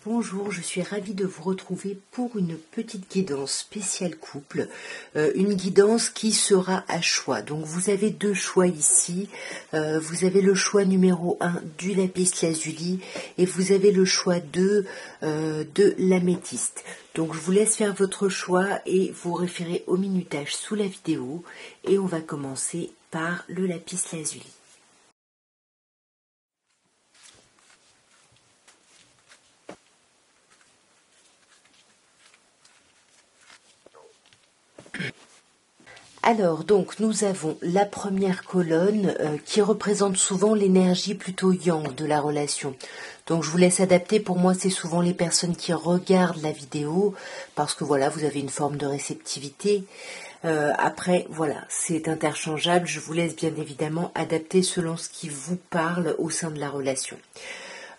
Bonjour, je suis ravie de vous retrouver pour une petite guidance spéciale couple, une guidance qui sera à choix. Donc vous avez deux choix ici, vous avez le choix numéro 1 du lapis lazuli et vous avez le choix 2 de l'améthyste. Donc je vous laisse faire votre choix et vous référez au minutage sous la vidéo et on va commencer par le lapis lazuli. Alors, donc, nous avons la première colonne qui représente souvent l'énergie plutôt yang de la relation. Donc, je vous laisse adapter. Pour moi, c'est souvent les personnes qui regardent la vidéo parce que, voilà, vous avez une forme de réceptivité. Après, voilà, c'est interchangeable. Je vous laisse bien évidemment adapter selon ce qui vous parle au sein de la relation.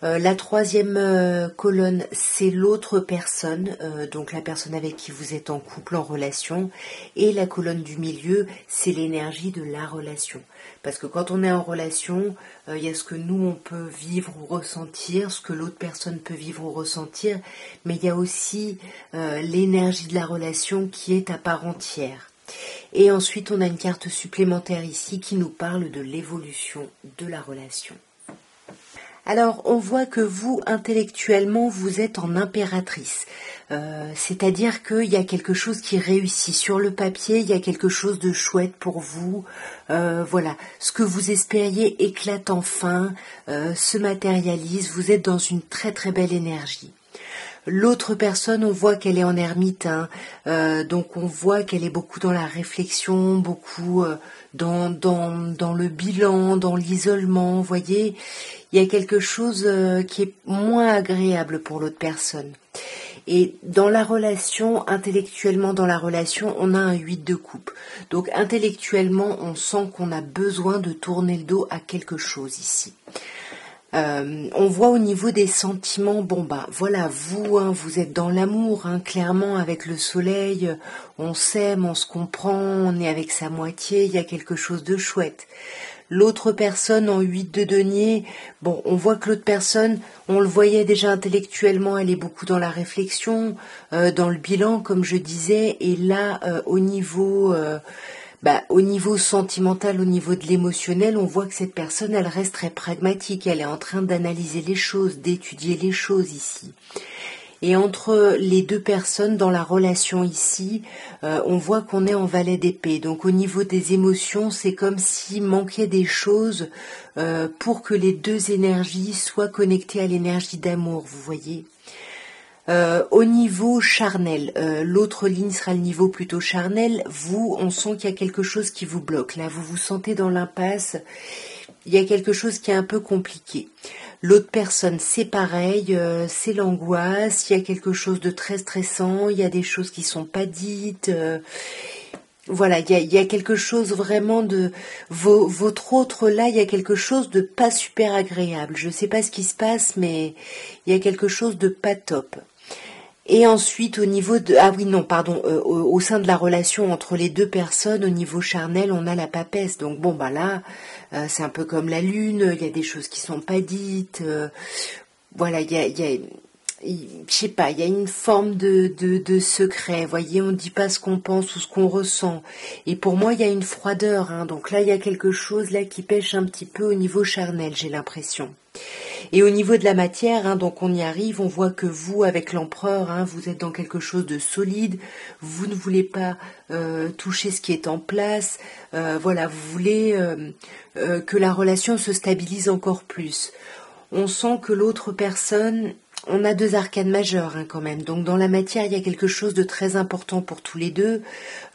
La troisième colonne, c'est l'autre personne, donc la personne avec qui vous êtes en couple, en relation. Et la colonne du milieu, c'est l'énergie de la relation. Parce que quand on est en relation, il y a ce que nous, on peut vivre ou ressentir, ce que l'autre personne peut vivre ou ressentir, mais il y a aussi l'énergie de la relation qui est à part entière. Et ensuite, on a une carte supplémentaire ici qui nous parle de l'évolution de la relation. Alors, on voit que vous, intellectuellement, vous êtes en impératrice. C'est-à-dire qu'il y a quelque chose qui réussit. Sur le papier, il y a quelque chose de chouette pour vous. Voilà, ce que vous espériez éclate enfin, se matérialise. Vous êtes dans une très très belle énergie. L'autre personne, on voit qu'elle est en ermite, hein. Donc on voit qu'elle est beaucoup dans la réflexion, beaucoup dans le bilan, dans l'isolement, vous voyez. Il y a quelque chose qui est moins agréable pour l'autre personne. Et dans la relation, intellectuellement dans la relation, on a un 8 de coupe. Donc intellectuellement, on sent qu'on a besoin de tourner le dos à quelque chose ici. On voit au niveau des sentiments, bon bah voilà, vous, hein, vous êtes dans l'amour, hein, clairement avec le soleil, on s'aime, on se comprend, on est avec sa moitié, il y a quelque chose de chouette. L'autre personne en 8 de denier, bon, on voit que l'autre personne, on le voyait déjà intellectuellement, elle est beaucoup dans la réflexion, dans le bilan, comme je disais, et là, au niveau sentimental, au niveau de l'émotionnel, on voit que cette personne, elle reste très pragmatique, elle est en train d'analyser les choses, d'étudier les choses ici. Et entre les deux personnes dans la relation ici, on voit qu'on est en valet d'épée. Donc au niveau des émotions, c'est comme s'il manquait des choses pour que les deux énergies soient connectées à l'énergie d'amour, vous voyez. Au niveau charnel, l'autre ligne sera le niveau plutôt charnel. Vous, on sent qu'il y a quelque chose qui vous bloque. Là, vous vous sentez dans l'impasse. Il y a quelque chose qui est un peu compliqué. L'autre personne, c'est pareil, c'est l'angoisse. Il y a quelque chose de très stressant. Il y a des choses qui sont pas dites. Voilà, il y a quelque chose vraiment de votre autre là, il y a quelque chose de pas super agréable. Je sais pas ce qui se passe, mais il y a quelque chose de pas top. Et ensuite, au niveau de... Ah oui, non, pardon, au sein de la relation entre les deux personnes, au niveau charnel, on a la papesse. Donc bon, bah là, c'est un peu comme la lune, il y a des choses qui sont pas dites. Voilà, je sais pas, il y a une forme de secret. Vous voyez, on ne dit pas ce qu'on pense ou ce qu'on ressent. Et pour moi, il y a une froideur. Hein, donc là, il y a quelque chose là qui pêche un petit peu au niveau charnel, j'ai l'impression. Et au niveau de la matière, hein, donc on y arrive, on voit que vous, avec l'empereur, hein, vous êtes dans quelque chose de solide, vous ne voulez pas toucher ce qui est en place, voilà, vous voulez que la relation se stabilise encore plus. On sent que l'autre personne, on a deux arcanes majeures hein, quand même, donc dans la matière, il y a quelque chose de très important pour tous les deux.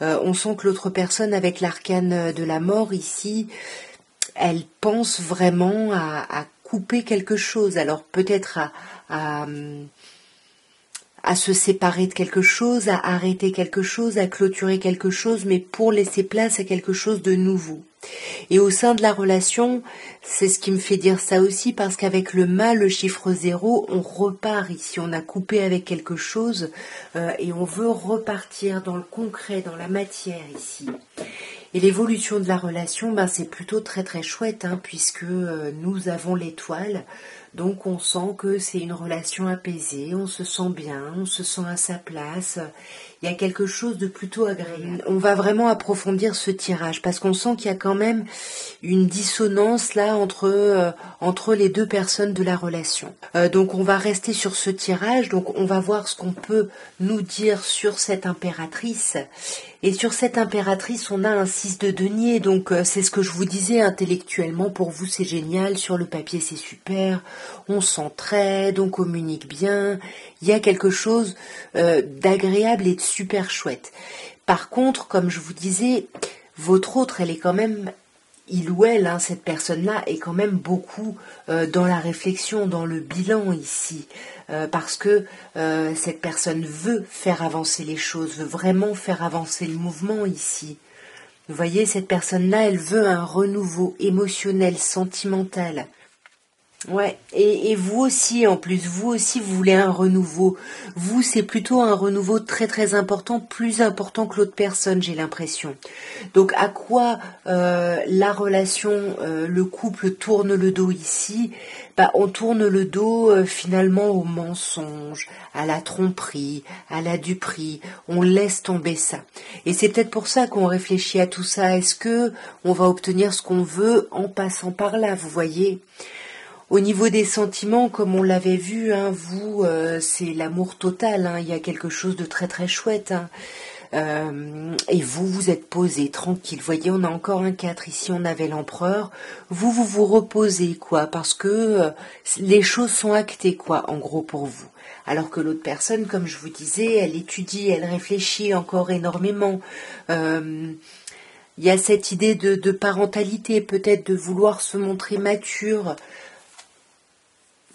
On sent que l'autre personne, avec l'arcane de la mort ici, elle pense vraiment à couper quelque chose, alors peut-être à se séparer de quelque chose, à arrêter quelque chose, à clôturer quelque chose, mais pour laisser place à quelque chose de nouveau. Et au sein de la relation, c'est ce qui me fait dire ça aussi, parce qu'avec le mât, le chiffre 0, on repart ici, on a coupé avec quelque chose et on veut repartir dans le concret, dans la matière ici. Et l'évolution de la relation, ben, c'est plutôt très très chouette, hein, puisque nous avons l'étoile. Donc on sent que c'est une relation apaisée, on se sent bien, on se sent à sa place. Il y a quelque chose de plutôt agréable. On va vraiment approfondir ce tirage parce qu'on sent qu'il y a quand même une dissonance là entre les deux personnes de la relation. Donc on va rester sur ce tirage, donc on va voir ce qu'on peut nous dire sur cette impératrice. Et sur cette impératrice, on a un 6 de denier, donc c'est ce que je vous disais, intellectuellement, pour vous c'est génial, sur le papier c'est super, on s'entraide, on communique bien, il y a quelque chose d'agréable et de super chouette. Par contre, comme je vous disais, votre autre, elle est quand même, il ou elle, hein, cette personne-là, est quand même beaucoup dans la réflexion, dans le bilan ici. Parce que cette personne veut faire avancer les choses, veut vraiment faire avancer le mouvement ici. Vous voyez, cette personne-là, elle veut un renouveau émotionnel, sentimental. Ouais, et vous aussi, en plus, vous aussi, vous voulez un renouveau. Vous, c'est plutôt un renouveau très très important, plus important que l'autre personne, j'ai l'impression. Donc, à quoi la relation, le couple tourne le dos ici? Bah, on tourne le dos finalement au mensonge, à la tromperie, à la duperie. On laisse tomber ça. Et c'est peut-être pour ça qu'on réfléchit à tout ça. Est-ce que on va obtenir ce qu'on veut en passant par là, vous voyez? Au niveau des sentiments, comme on l'avait vu, hein, vous, c'est l'amour total. Hein, il y a quelque chose de très très chouette. Hein. Et vous, vous êtes posé, tranquille. Vous voyez, on a encore un 4. Ici, on avait l'empereur. Vous vous reposez, quoi, parce que les choses sont actées, quoi, en gros, pour vous. Alors que l'autre personne, comme je vous disais, elle étudie, elle réfléchit encore énormément. Il y a cette idée de parentalité, peut-être de vouloir se montrer mature.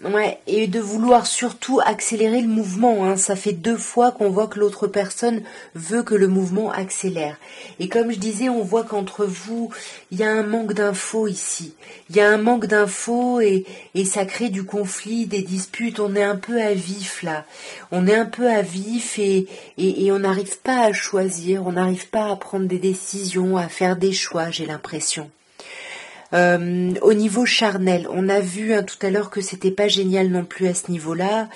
Ouais, et de vouloir surtout accélérer le mouvement, hein. Ça fait 2 fois qu'on voit que l'autre personne veut que le mouvement accélère. Et comme je disais, on voit qu'entre vous, il y a un manque d'infos ici. Il y a un manque d'infos et ça crée du conflit, des disputes. On est un peu à vif là. On est un peu à vif et on n'arrive pas à choisir, on n'arrive pas à prendre des décisions, à faire des choix, j'ai l'impression. Au niveau charnel, on a vu hein, tout à l'heure que c'était pas génial non plus à ce niveau-là.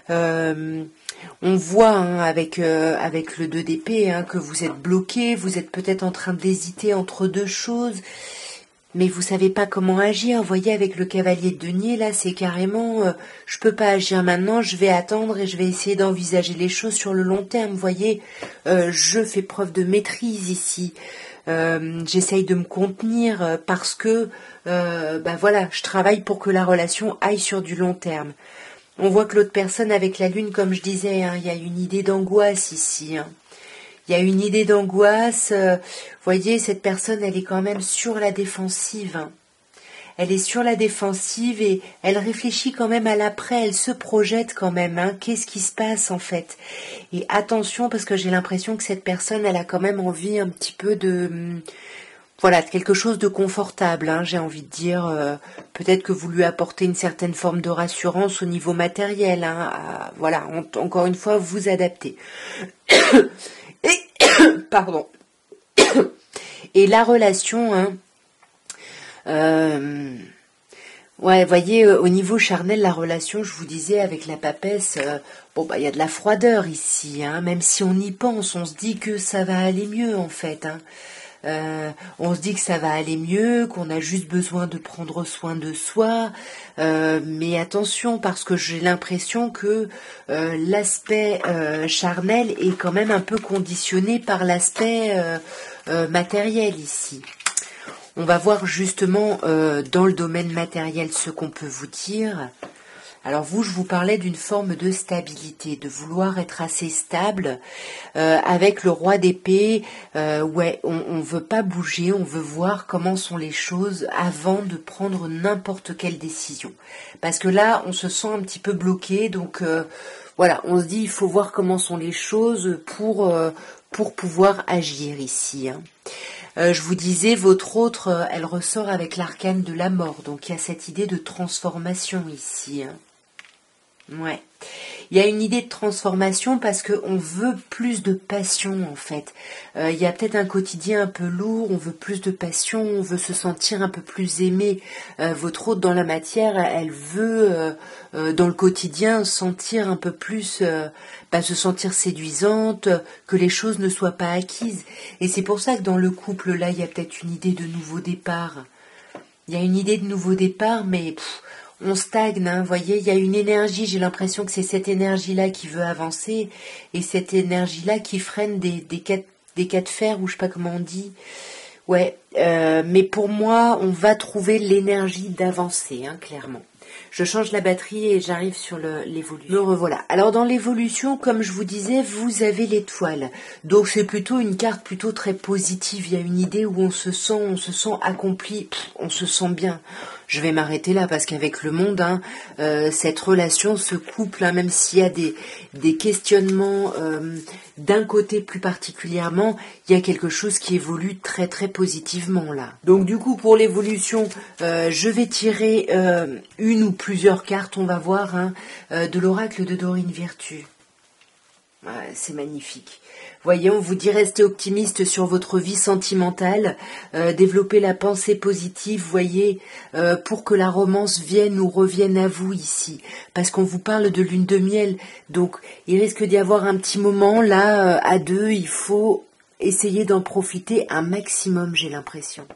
On voit hein, avec le 2 d'épée hein, que vous êtes bloqué, vous êtes peut-être en train d'hésiter entre deux choses, mais vous savez pas comment agir. Vous voyez, avec le cavalier de denier, là, c'est carrément, je peux pas agir maintenant, je vais attendre et je vais essayer d'envisager les choses sur le long terme. Vous voyez, je fais preuve de maîtrise ici. J'essaye de me contenir parce que voilà, je travaille pour que la relation aille sur du long terme. On voit que l'autre personne avec la lune, comme je disais, hein, il y a une idée d'angoisse ici. Hein. Il y a une idée d'angoisse. Vous voyez, cette personne, elle est quand même sur la défensive. Hein. Elle est sur la défensive et elle réfléchit quand même à l'après, elle se projette quand même, hein, qu'est-ce qui se passe en fait. Et attention parce que j'ai l'impression que cette personne, elle a quand même envie un petit peu de quelque chose de confortable, hein, j'ai envie de dire. Peut-être que vous lui apportez une certaine forme de rassurance au niveau matériel. Hein, encore une fois, vous adaptez. Pardon. Et la relation, hein, ouais, voyez, au niveau charnel, la relation, je vous disais, avec la papesse, il y a de la froideur ici, hein, même si on y pense, on se dit que ça va aller mieux, en fait, hein. On se dit que ça va aller mieux, qu'on a juste besoin de prendre soin de soi, mais attention, parce que j'ai l'impression que l'aspect charnel est quand même un peu conditionné par l'aspect matériel ici. On va voir justement dans le domaine matériel ce qu'on peut vous dire. Alors vous, je vous parlais d'une forme de stabilité, de vouloir être assez stable. Avec le roi d'épée, ouais, on veut pas bouger, on veut voir comment sont les choses avant de prendre n'importe quelle décision. Parce que là, on se sent un petit peu bloqué, donc voilà, on se dit il faut voir comment sont les choses pour pouvoir agir ici. Hein. Je vous disais, votre autre, elle ressort avec l'arcane de la mort. Donc il y a cette idée de transformation ici. Hein. Ouais. Il y a une idée de transformation parce qu'on veut plus de passion en fait. Il y a peut-être un quotidien un peu lourd, on veut plus de passion, on veut se sentir un peu plus aimé. Votre hôte dans la matière, elle veut dans le quotidien sentir un peu plus, se sentir séduisante, que les choses ne soient pas acquises. Et c'est pour ça que dans le couple là, il y a peut-être une idée de nouveau départ. Il y a une idée de nouveau départ, mais on stagne, hein, voyez, il y a une énergie, j'ai l'impression que c'est cette énergie-là qui veut avancer, et cette énergie-là qui freine des cas de fer, ou je sais pas comment on dit. Ouais, mais pour moi, on va trouver l'énergie d'avancer, hein, clairement. Je change la batterie et j'arrive sur l'évolution. Me revoilà. Alors dans l'évolution, comme je vous disais, vous avez l'étoile. Donc c'est plutôt une carte plutôt très positive. Il y a une idée où on se sent accompli, on se sent bien. Je vais m'arrêter là parce qu'avec le monde, hein, cette relation, ce couple, hein, même s'il y a des questionnements d'un côté plus particulièrement, il y a quelque chose qui évolue très très positivement là. Donc du coup pour l'évolution, je vais tirer une ou plusieurs cartes, on va voir, hein, de l'oracle de Dorine Virtue. Ouais, c'est magnifique. Voyez, on vous dit restez optimiste sur votre vie sentimentale, développez la pensée positive, voyez, pour que la romance vienne ou revienne à vous ici. Parce qu'on vous parle de lune de miel, donc il risque d'y avoir un petit moment, là, à deux, il faut essayer d'en profiter un maximum, j'ai l'impression.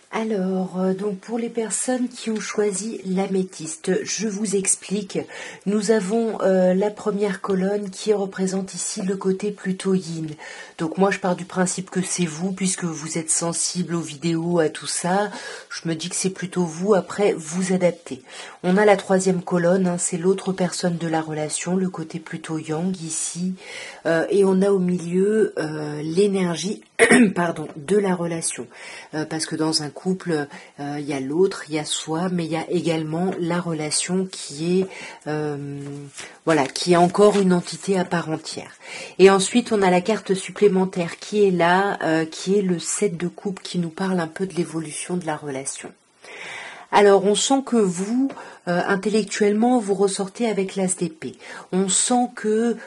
Alors, donc pour les personnes qui ont choisi l'améthyste, je vous explique. Nous avons la première colonne qui représente ici le côté plutôt yin. Donc moi je pars du principe que c'est vous, puisque vous êtes sensible aux vidéos, à tout ça. Je me dis que c'est plutôt vous, après vous adaptez. On a la troisième colonne, hein, c'est l'autre personne de la relation, le côté plutôt yang ici. Et on a au milieu l'énergie pardon, de la relation. Parce que dans un couple, il y a l'autre, il y a soi, mais il y a également la relation qui est qui est encore une entité à part entière. Et ensuite, on a la carte supplémentaire qui est là, qui est le 7 de coupe, qui nous parle un peu de l'évolution de la relation. Alors, on sent que vous, intellectuellement, vous ressortez avec l'as d'épée. On sent que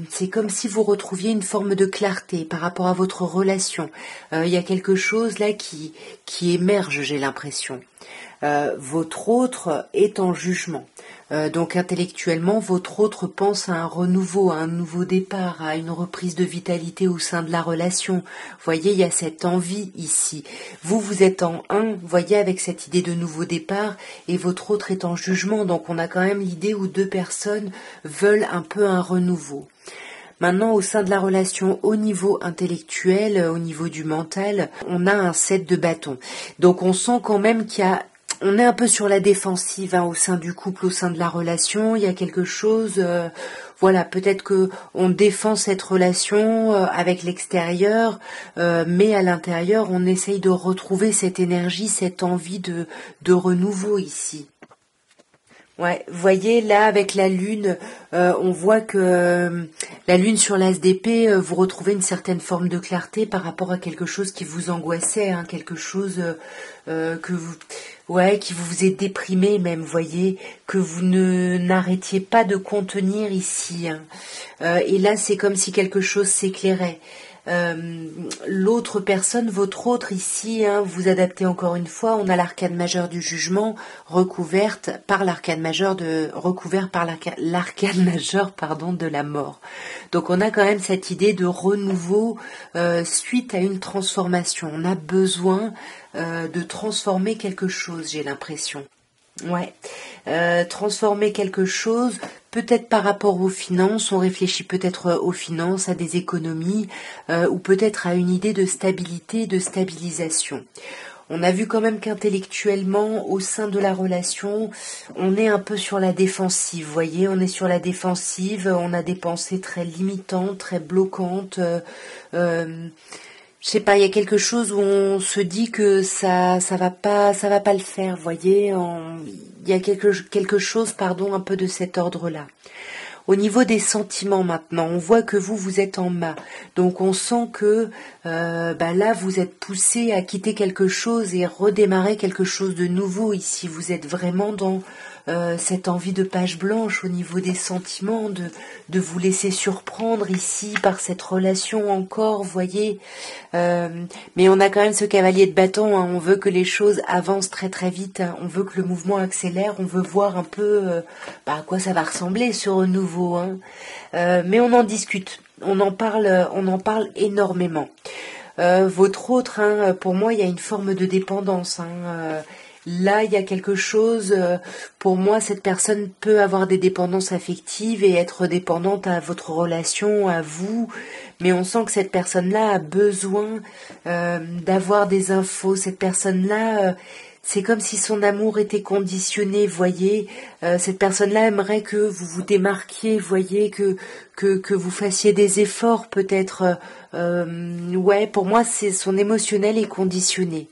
c'est comme si vous retrouviez une forme de clarté par rapport à votre relation. Il y a quelque chose là qui émerge, j'ai l'impression. Votre autre est en jugement. Donc intellectuellement, votre autre pense à un renouveau, à un nouveau départ, à une reprise de vitalité au sein de la relation. Vous voyez, il y a cette envie ici. Vous êtes en un, vous voyez, avec cette idée de nouveau départ, et votre autre est en jugement. Donc on a quand même l'idée où deux personnes veulent un peu un renouveau. Maintenant, au sein de la relation, au niveau intellectuel, au niveau du mental, on a un 7 de bâton. Donc on sent quand même on est un peu sur la défensive, hein, au sein du couple, au sein de la relation. Il y a quelque chose, peut-être que on défend cette relation avec l'extérieur, mais à l'intérieur, on essaye de retrouver cette énergie, cette envie de renouveau ici. Ouais, vous voyez là avec la lune, on voit que la lune sur l'as d'épée, vous retrouvez une certaine forme de clarté par rapport à quelque chose qui vous angoissait, hein, quelque chose qui vous est déprimé même, vous voyez, que vous n'arrêtiez pas de contenir ici. Hein. Et là, c'est comme si quelque chose s'éclairait. L'autre personne, votre autre ici, hein, vous adaptez encore une fois, on a l'arcane majeur du jugement recouvert par l'arcane majeur de la mort. Donc on a quand même cette idée de renouveau suite à une transformation. On a besoin de transformer quelque chose, j'ai l'impression. Ouais, transformer quelque chose, peut-être par rapport aux finances, on réfléchit peut-être aux finances, à des économies, ou peut-être à une idée de stabilité, de stabilisation. On a vu quand même qu'intellectuellement, au sein de la relation, on est un peu sur la défensive, vous voyez, on est sur la défensive, on a des pensées très limitantes, très bloquantes, je sais pas, il y a quelque chose où on se dit que ça va pas le faire, vous voyez, il y a quelque chose, un peu de cet ordre-là. Au niveau des sentiments maintenant, on voit que vous êtes en mât. Donc on sent que là, vous êtes poussé à quitter quelque chose et redémarrer quelque chose de nouveau ici. Vous êtes vraiment dans cette envie de page blanche au niveau des sentiments, de vous laisser surprendre ici par cette relation encore, voyez. Mais on a quand même ce cavalier de bâton, hein. On veut que les choses avancent très très vite, hein. On veut que le mouvement accélère, on veut voir un peu à quoi ça va ressembler ce renouveau, hein. Mais on en discute, on en parle énormément. Votre autre, hein, pour moi, il y a une forme de dépendance, hein. Là, il y a quelque chose, pour moi, cette personne peut avoir des dépendances affectives et être dépendante à votre relation, à vous, mais on sent que cette personne-là a besoin d'avoir des infos. Cette personne-là, c'est comme si son amour était conditionné, voyez. Cette personne-là aimerait que vous vous démarquiez, voyez, que vous fassiez des efforts peut-être. Pour moi, c'est son émotionnel est conditionné.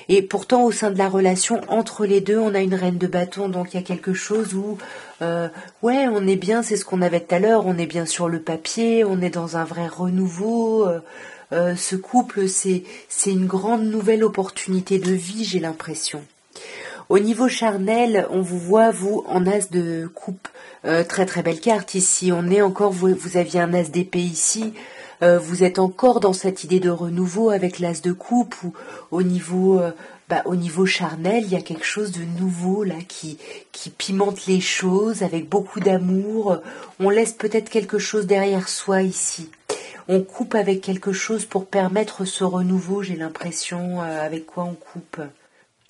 Et pourtant, au sein de la relation, entre les deux, on a une reine de bâton, donc il y a quelque chose où, on est bien, c'est ce qu'on avait tout à l'heure, on est bien sur le papier, on est dans un vrai renouveau. Ce couple, c'est une grande nouvelle opportunité de vie, j'ai l'impression. Au niveau charnel, on vous voit, vous, en as de coupe. Très très belle carte ici. On est encore, vous aviez un as d'épée ici. Vous êtes encore dans cette idée de renouveau avec l'as de coupe ou au niveau charnel, il y a quelque chose de nouveau là qui pimente les choses avec beaucoup d'amour. On laisse peut-être quelque chose derrière soi ici. On coupe avec quelque chose pour permettre ce renouveau, j'ai l'impression. Avec quoi on coupe?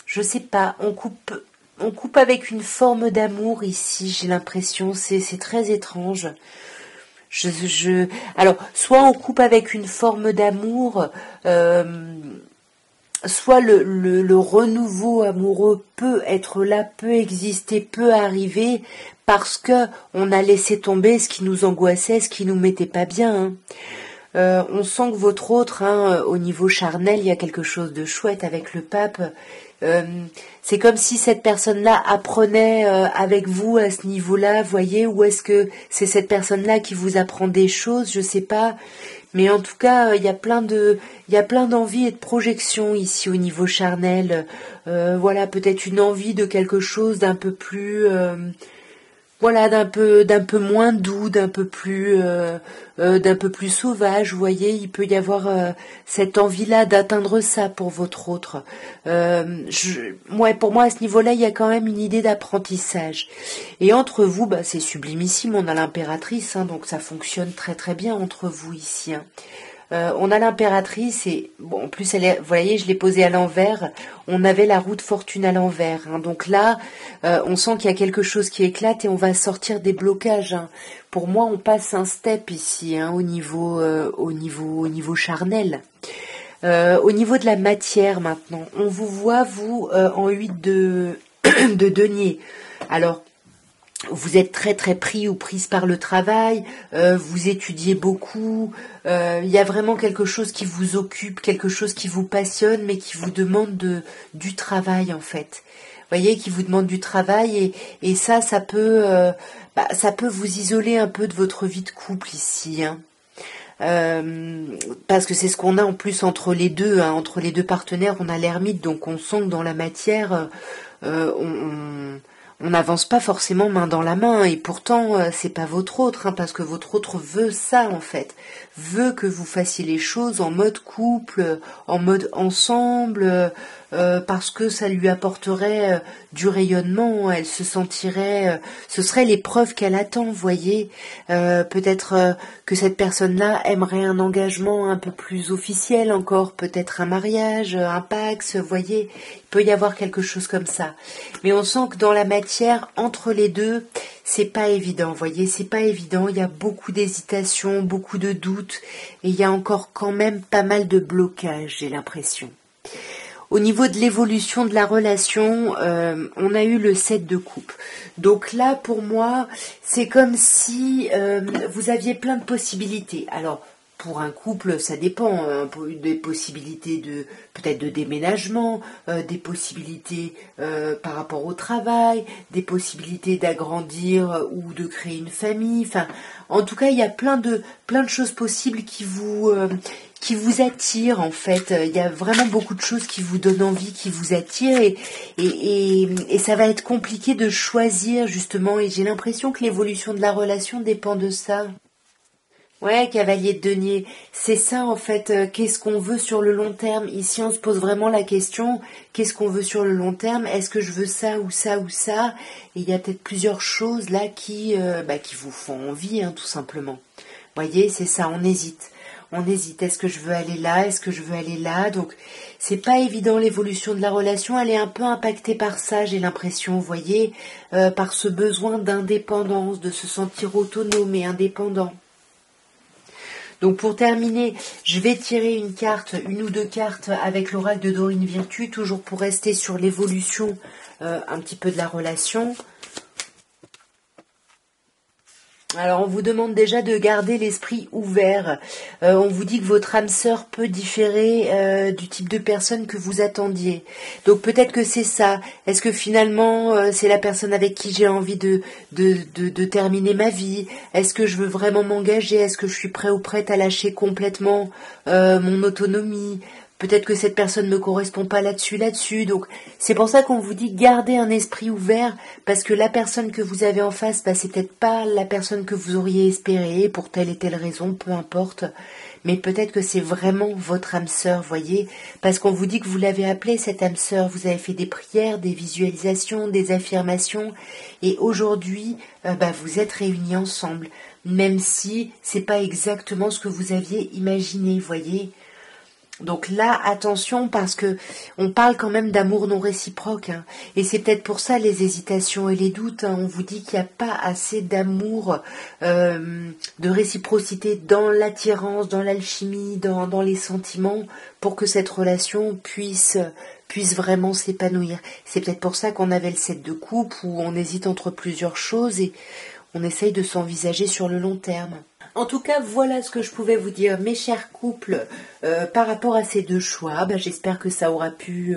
Je sais pas, on coupe avec une forme d'amour ici, j'ai l'impression. C'est très étrange. Alors, soit on coupe avec une forme d'amour, soit le renouveau amoureux peut être là, peut exister, peut arriver, parce que on a laissé tomber ce qui nous angoissait, ce qui nous mettait pas bien, hein. On sent que votre autre, hein, au niveau charnel, il y a quelque chose de chouette avec le pape. C'est comme si cette personne-là apprenait avec vous à ce niveau-là, voyez, ou est-ce que c'est cette personne-là qui vous apprend des choses, je sais pas. Mais en tout cas, il y a plein d'envies et de projections ici au niveau charnel. Peut-être une envie de quelque chose d'un peu plus d'un peu moins doux, d'un peu plus sauvage, vous voyez, il peut y avoir cette envie-là d'atteindre ça pour votre autre. Pour moi à ce niveau-là, il y a quand même une idée d'apprentissage. Et entre vous, c'est sublimissime, on a l'impératrice, hein, donc ça fonctionne très très bien entre vous ici, hein. On a l'impératrice et bon, en plus vous voyez, je l'ai posée à l'envers. On avait la roue de fortune à l'envers, hein. Donc là, on sent qu'il y a quelque chose qui éclate et on va sortir des blocages, hein. Pour moi, on passe un step ici, hein, au niveau charnel. Au niveau de la matière maintenant, on vous voit vous en 8 de de denier. Alors, vous êtes très très pris ou prise par le travail, vous étudiez beaucoup, il y a vraiment quelque chose qui vous occupe, quelque chose qui vous passionne, mais qui vous demande du travail en fait. Vous voyez, qui vous demande du travail et ça peut vous isoler un peu de votre vie de couple ici, hein. Parce que c'est ce qu'on a en plus entre les deux, hein, entre les deux partenaires, on a l'ermite, donc on sent que dans la matière, on n'avance pas forcément main dans la main, et pourtant c'est pas votre autre, hein, parce que votre autre veut ça en fait, veut que vous fassiez les choses en mode couple, en mode ensemble, parce que ça lui apporterait du rayonnement, elle se sentirait, ce serait l'épreuve qu'elle attend, vous voyez. Peut-être que cette personne-là aimerait un engagement un peu plus officiel encore, peut-être un mariage, un pax, vous voyez, il peut y avoir quelque chose comme ça. Mais on sent que dans la matière, entre les deux, c'est pas évident, vous voyez, c'est pas évident, il y a beaucoup d'hésitation, beaucoup de doutes, et il y a encore quand même pas mal de blocages, j'ai l'impression. Au niveau de l'évolution de la relation, on a eu le 7 de coupe. Donc là, pour moi, c'est comme si vous aviez plein de possibilités. Alors, pour un couple, ça dépend, hein, des possibilités de peut-être de déménagement, des possibilités par rapport au travail, des possibilités d'agrandir ou de créer une famille. Enfin, en tout cas, il y a plein de choses possibles qui vous attirent en fait. Il y a vraiment beaucoup de choses qui vous donnent envie, qui vous attirent et ça va être compliqué de choisir justement. Et j'ai l'impression que l'évolution de la relation dépend de ça. Ouais, cavalier de denier, c'est ça en fait. Qu'est-ce qu'on veut sur le long terme? Ici, on se pose vraiment la question, qu'est-ce qu'on veut sur le long terme? Est-ce que je veux ça ou ça ou ça? Et il y a peut-être plusieurs choses là qui vous font envie, hein, tout simplement. Voyez, c'est ça, on hésite. On hésite. Est-ce que je veux aller là? Est-ce que je veux aller là? Donc, c'est pas évident l'évolution de la relation. Elle est un peu impactée par ça, j'ai l'impression, vous voyez, par ce besoin d'indépendance, de se sentir autonome et indépendant. Donc pour terminer, je vais tirer une ou deux cartes avec l'oracle de Dorine Virtue, toujours pour rester sur l'évolution un petit peu de la relation. Alors on vous demande déjà de garder l'esprit ouvert. On vous dit que votre âme sœur peut différer du type de personne que vous attendiez. Donc peut-être que c'est ça. Est-ce que finalement c'est la personne avec qui j'ai envie de terminer ma vie? Est-ce que je veux vraiment m'engager? Est-ce que je suis prêt ou prête à lâcher complètement mon autonomie? Peut-être que cette personne ne me correspond pas là-dessus. Donc, c'est pour ça qu'on vous dit gardez un esprit ouvert, parce que la personne que vous avez en face, c'est peut-être pas la personne que vous auriez espéré, pour telle et telle raison, peu importe. Mais peut-être que c'est vraiment votre âme sœur, voyez, parce qu'on vous dit que vous l'avez appelée, cette âme sœur. Vous avez fait des prières, des visualisations, des affirmations, et aujourd'hui, vous êtes réunis ensemble, même si c'est pas exactement ce que vous aviez imaginé, voyez. Donc là, attention, parce que on parle quand même d'amour non réciproque, hein, et c'est peut-être pour ça les hésitations et les doutes. Hein, on vous dit qu'il n'y a pas assez d'amour, de réciprocité dans l'attirance, dans l'alchimie, dans les sentiments, pour que cette relation puisse vraiment s'épanouir. C'est peut-être pour ça qu'on avait le 7 de coupe, où on hésite entre plusieurs choses et on essaye de s'envisager sur le long terme. En tout cas, voilà ce que je pouvais vous dire, mes chers couples, par rapport à ces deux choix. J'espère que ça aura pu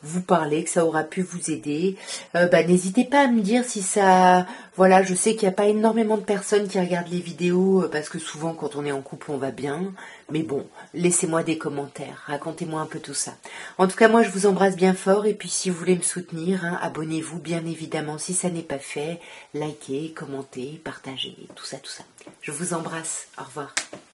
vous parler, que ça aura pu vous aider. N'hésitez pas à me dire si ça... Voilà, je sais qu'il n'y a pas énormément de personnes qui regardent les vidéos, parce que souvent, quand on est en couple, on va bien. Mais bon, laissez-moi des commentaires, racontez-moi un peu tout ça. En tout cas, moi, je vous embrasse bien fort. Et puis, si vous voulez me soutenir, hein, abonnez-vous, bien évidemment, si ça n'est pas fait. Likez, commentez, partagez, tout ça, tout ça. Je vous embrasse. Au revoir.